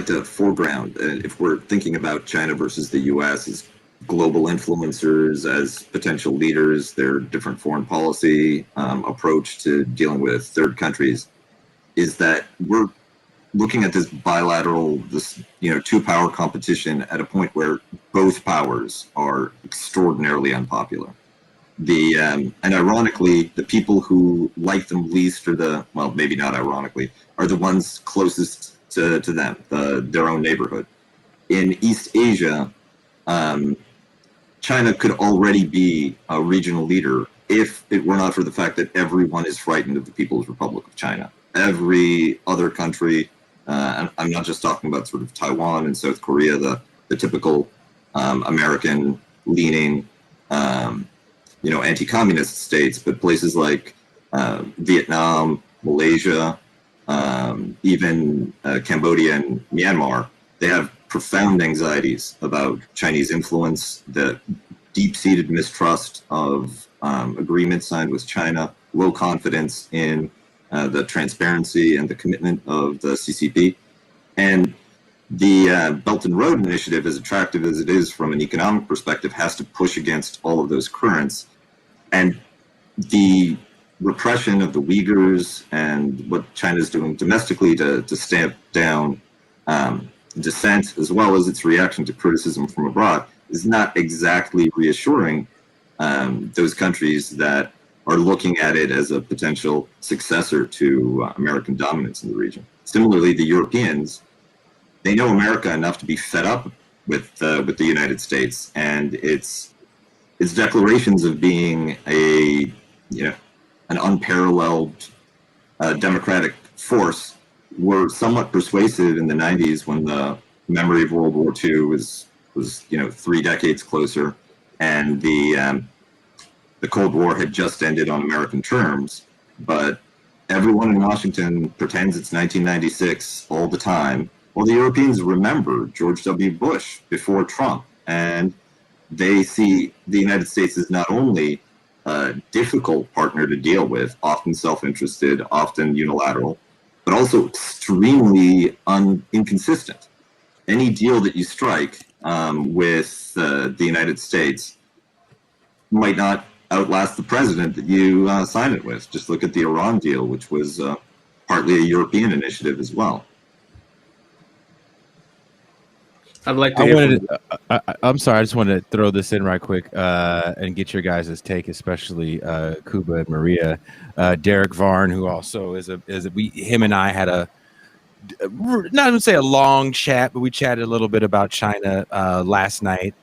like to foreground, if we're thinking about China versus the U.S. as global influencers, as potential leaders, their different foreign policy approach to dealing with third countries, is that we're looking at this bilateral, this two-power competition at a point where both powers are extraordinarily unpopular. And ironically, the people who like them least are well, maybe not ironically, are the ones closest to them, their own neighborhood. In East Asia, China could already be a regional leader if it were not for the fact that everyone is frightened of the People's Republic of China. Every other country, and I'm not just talking about sort of Taiwan and South Korea, the typical American-leaning, anti-communist states, but places like Vietnam, Malaysia, even Cambodia and Myanmar, they have profound anxieties about Chinese influence, the deep-seated mistrust of agreements signed with China, low confidence in the transparency and the commitment of the CCP. And the Belt and Road Initiative, as attractive as it is from an economic perspective, has to push against all of those currents. And the repression of the Uyghurs and what China's doing domestically to stamp down dissent, as well as its reaction to criticism from abroad, is not exactly reassuring those countries that are looking at it as a potential successor to American dominance in the region. Similarly, the Europeans, they know America enough to be fed up with the United States and its declarations of being an unparalleled democratic force were somewhat persuasive in the 90s when the memory of World War II was 3 decades closer, and the Cold War had just ended on American terms. But everyone in Washington pretends it's 1996 all the time. Well, the Europeans remember George W. Bush before Trump, and they see the United States as not only a difficult partner to deal with, often self-interested, often unilateral, but also extremely inconsistent. Any deal that you strike with the United States might not outlast the president that you sign it with. Just look at the Iran deal, which was partly a European initiative as well. I'd like to I'm sorry, I just wanted to throw this in right quick and get your guys' take, especially Kuba and Maria. Derek Varn, who also him and I had not going to say a long chat, but we chatted a little bit about China last night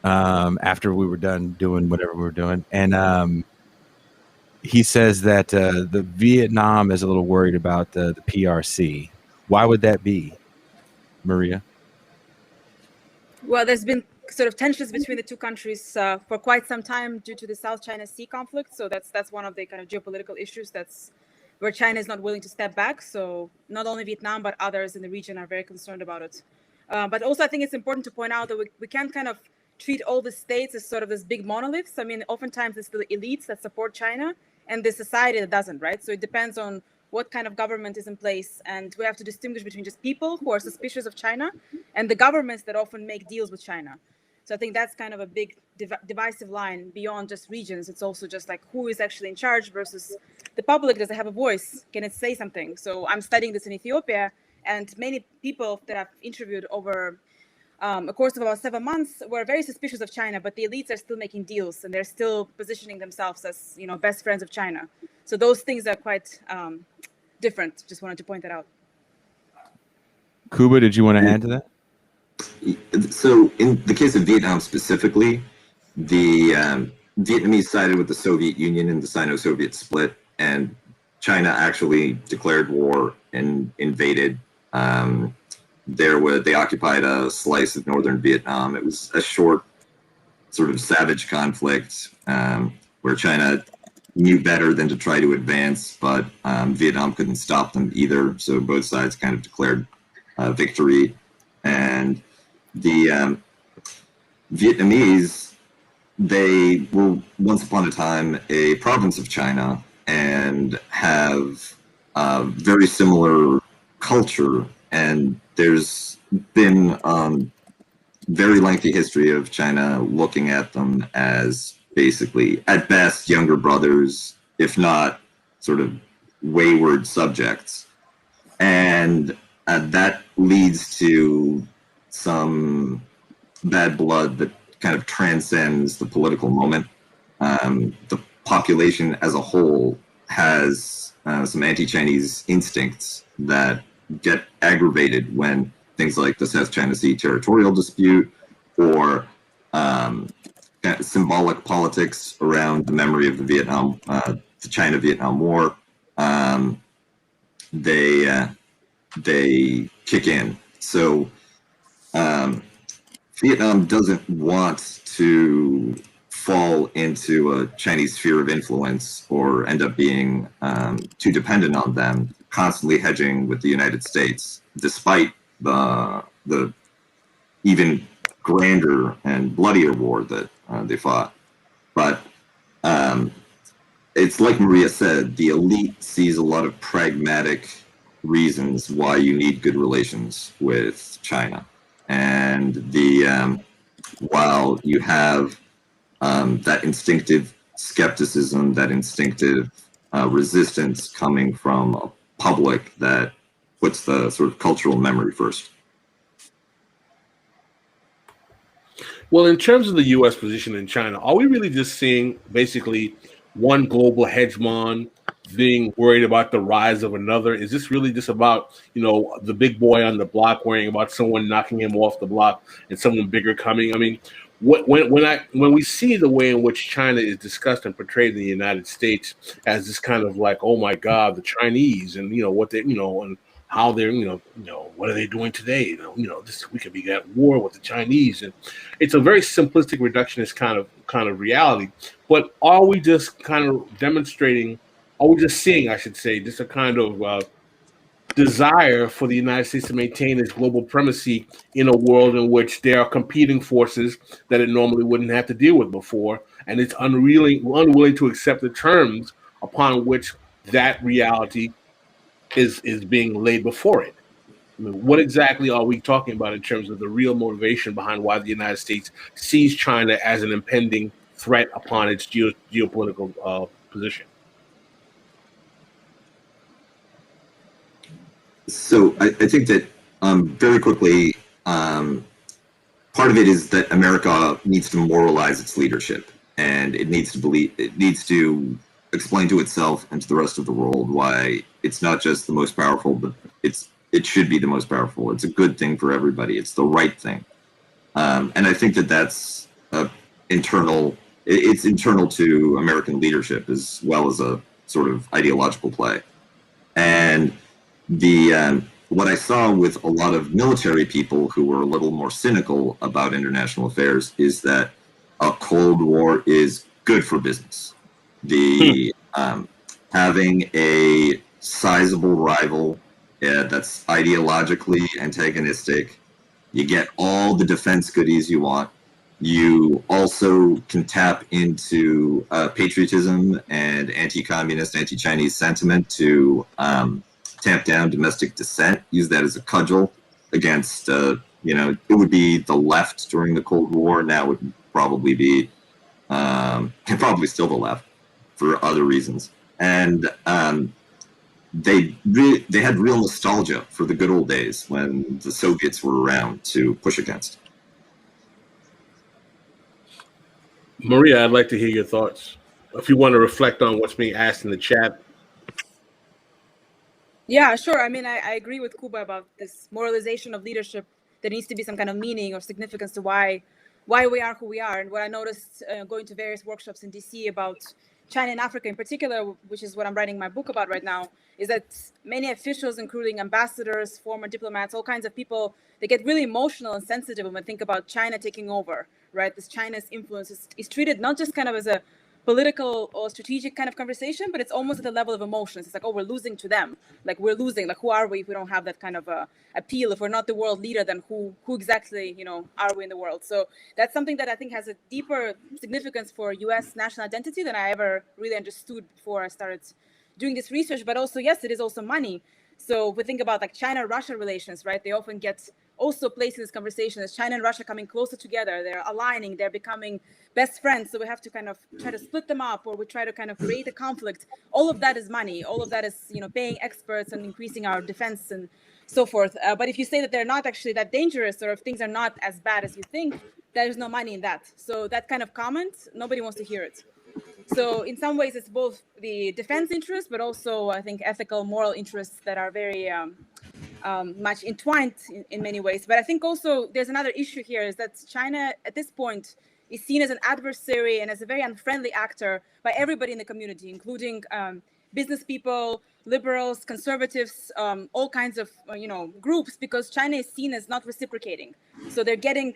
after we were done doing whatever we were doing. And he says that the Vietnam is a little worried about the PRC. Why would that be, Maria? Well, there's been sort of tensions between the two countries for quite some time due to the South China Sea conflict. So that's one of the kind of geopolitical issues that's where China is not willing to step back. So not only Vietnam, but others in the region are very concerned about it. But also, I think it's important to point out that we can't kind of treat all the states as sort of this big monoliths. I mean, oftentimes it's the elites that support China and the society that doesn't, right? So it depends on what kind of government is in place. And we have to distinguish between just people who are suspicious of China and the governments that often make deals with China. So I think that's kind of a big divisive line beyond just regions. It's also just like who is actually in charge versus the public. Does it have a voice? Can it say something? So I'm studying this in Ethiopia, and many people that I've interviewed over a course of about 7 months were very suspicious of China, but the elites are still making deals and they're still positioning themselves as, best friends of China. So those things are quite different. Just wanted to point that out. Kuba, did you want to add to that? So in the case of Vietnam specifically, the Vietnamese sided with the Soviet Union in the Sino-Soviet split, and China actually declared war and invaded. They occupied a slice of northern Vietnam. It was a short, sort of savage conflict where China knew better than to try to advance, but Vietnam couldn't stop them either. So both sides kind of declared victory. And the Vietnamese, they were once upon a time a province of China and have a very similar culture And there's been very lengthy history of China looking at them as basically, at best, younger brothers, if not sort of wayward subjects. And that leads to some bad blood that kind of transcends the political moment. The population as a whole has some anti-Chinese instincts that get aggravated when things like the South China Sea territorial dispute or symbolic politics around the memory of the China-Vietnam War, they kick in. So Vietnam doesn't want to fall into a Chinese sphere of influence or end up being too dependent on them, constantly hedging with the United States, despite the even grander and bloodier war that they fought. But it's like Maria said, the elite sees a lot of pragmatic reasons why you need good relations with China. And while you have that instinctive skepticism, that instinctive resistance coming from a public that puts the sort of cultural memory first. Well, in terms of the U.S. position in China, are we really just seeing basically one global hegemon being worried about the rise of another? Is this really just about, the big boy on the block worrying about someone knocking him off the block and someone bigger coming? I mean, when we see the way in which China is discussed and portrayed in the United States as this kind of like, oh my God, the Chinese and what they and how they're what are they doing today? We could be at war with the Chinese, and it's a very simplistic reductionist kind of reality. But are we just kind of demonstrating? Are we just seeing, I should say, just a kind of desire for the United States to maintain its global primacy in a world in which there are competing forces that it normally wouldn't have to deal with before, and it's unwilling to accept the terms upon which that reality is being laid before it? I mean, what exactly are we talking about in terms of the real motivation behind why the United States sees China as an impending threat upon its geopolitical position? So I think that very quickly, part of it is that America needs to moralize its leadership, and it needs to explain to itself and to the rest of the world why it's not just the most powerful, but it should be the most powerful. It's a good thing for everybody. It's the right thing. And I think that that's internal. It's internal to American leadership as well as a sort of ideological play. And what I saw with a lot of military people who were a little more cynical about international affairs is that a Cold War is good for business. Having a sizable rival that's ideologically antagonistic, you get all the defense goodies you want. You also can tap into patriotism and anti-communist, anti-Chinese sentiment to tamp down domestic dissent, use that as a cudgel against, it would be the left during the Cold War. Now it would probably be, probably still the left for other reasons. And they had real nostalgia for the good old days when the Soviets were around to push against. Maria, I'd like to hear your thoughts. If you want to reflect on what's being asked in the chat. Yeah, sure. I mean, I agree with Kuba about this moralization of leadership. There needs to be some kind of meaning or significance to why we are who we are. And what I noticed going to various workshops in DC about China and Africa in particular, which is what I'm writing my book about right now, is that many officials, including ambassadors, former diplomats, all kinds of people, they get really emotional and sensitive when they think about China taking over, right? This China's influence is treated not just kind of as a political or strategic kind of conversation, but it's almost at the level of emotions. It's like, oh, we're losing to them. Like, we're losing. Like, who are we if we don't have that kind of appeal? If we're not the world leader, then who exactly, are we in the world? So that's something that I think has a deeper significance for U.S. national identity than I ever really understood before I started doing this research. But also, yes, it is also money. So if we think about like China-Russia relations, right? They often get also placed in this conversation as China and Russia coming closer together. They're aligning, they're becoming best friends. So we have to kind of try to split them up, or we try to kind of create a conflict. All of that is money. All of that is, paying experts and increasing our defense and so forth. But if you say that they're not actually that dangerous, or if things are not as bad as you think, there's no money in that. So that kind of comment, nobody wants to hear it. So in some ways, it's both the defense interests, but also, I think, ethical, moral interests that are very much entwined in many ways. But I think also there's another issue here, is that China at this point is seen as an adversary and as a very unfriendly actor by everybody in the community, including business people, liberals, conservatives, all kinds of groups, because China is seen as not reciprocating. So they're getting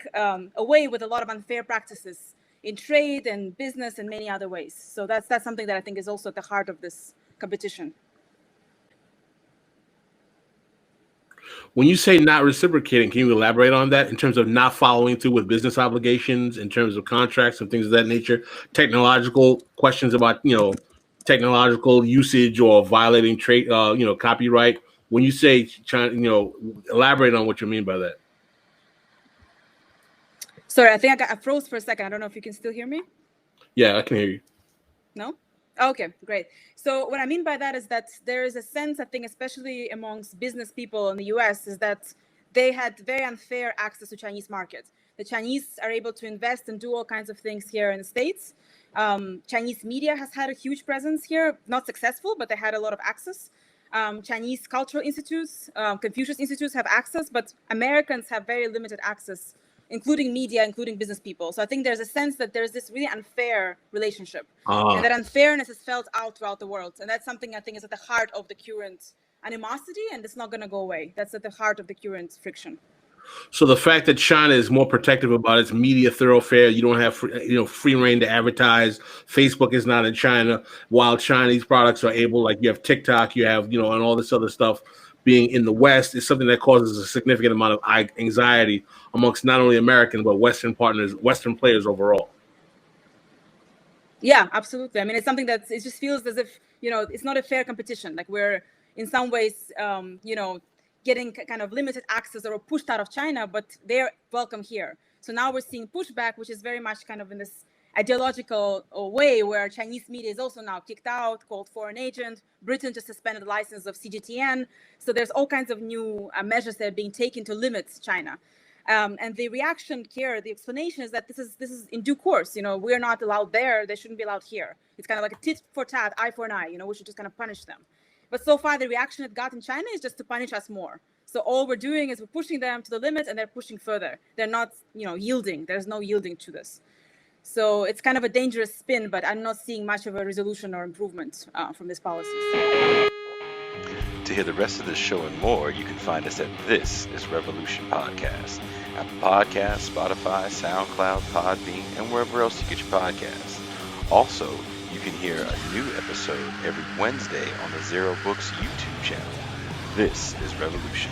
away with a lot of unfair practices in trade and business and many other ways. So that's something that I think is also at the heart of this competition. When you say not reciprocating, can you elaborate on that in terms of not following through with business obligations, in terms of contracts and things of that nature, technological questions about, technological usage or violating trade, copyright? When you say China, elaborate on what you mean by that. Sorry, I think I froze for a second. I don't know if you can still hear me. Yeah, I can hear you. No? Okay, great. So what I mean by that is that there is a sense, I think, especially amongst business people in the US, is that they had very unfair access to Chinese markets. The Chinese are able to invest and do all kinds of things here in the States. Chinese media has had a huge presence here, not successful, but they had a lot of access. Chinese cultural institutes, Confucius institutes have access, but Americans have very limited access, including media, including business people. So I think there's a sense that there's this really unfair relationship, and that unfairness is felt out throughout the world. And that's something I think is at the heart of the current animosity, and it's not going to go away. That's at the heart of the current friction. So the fact that China is more protective about its media thoroughfare, you don't have free reign to advertise. Facebook is not in China, while Chinese products are able, like you have TikTok, you have and all this other stuff being in the West, is something that causes a significant amount of anxiety amongst not only Americans but Western partners, Western players overall. Yeah, absolutely. I mean, it's something that it just feels as if it's not a fair competition. Like we're in some ways getting kind of limited access or pushed out of China, but they're welcome here. So now we're seeing pushback, which is very much kind of in this ideological way, where Chinese media is also now kicked out, called foreign agent. Britain just suspended the license of CGTN. So there's all kinds of new measures that are being taken to limit China. And the reaction here, the explanation is that this is in due course. We're not allowed there; they shouldn't be allowed here. It's kind of like a tit for tat, eye for an eye. We should just kind of punish them. But so far, the reaction it got in China is just to punish us more. So all we're doing is we're pushing them to the limit, and they're pushing further. They're not, yielding. There's no yielding to this. So it's kind of a dangerous spin, but I'm not seeing much of a resolution or improvement from this policy. To hear the rest of this show and more, you can find us at This Is Revolution Podcast, Apple Podcasts, Spotify, SoundCloud, Podbean, and wherever else you get your podcasts. Also, you can hear a new episode every Wednesday on the Zero Books YouTube channel. This is Revolution.